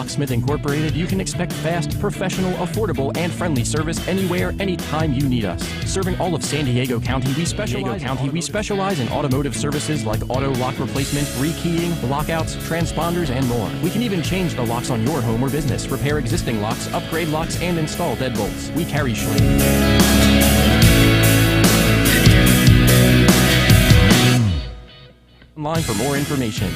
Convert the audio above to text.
Locksmith Incorporated, you can expect fast, professional, affordable, and friendly service anywhere, anytime you need us. Serving all of San Diego County, we specialize in automotive services like auto lock replacement, rekeying, lockouts, transponders, and more. We can even change the locks on your home or business, repair existing locks, upgrade locks, and install deadbolts. We carry online for more information.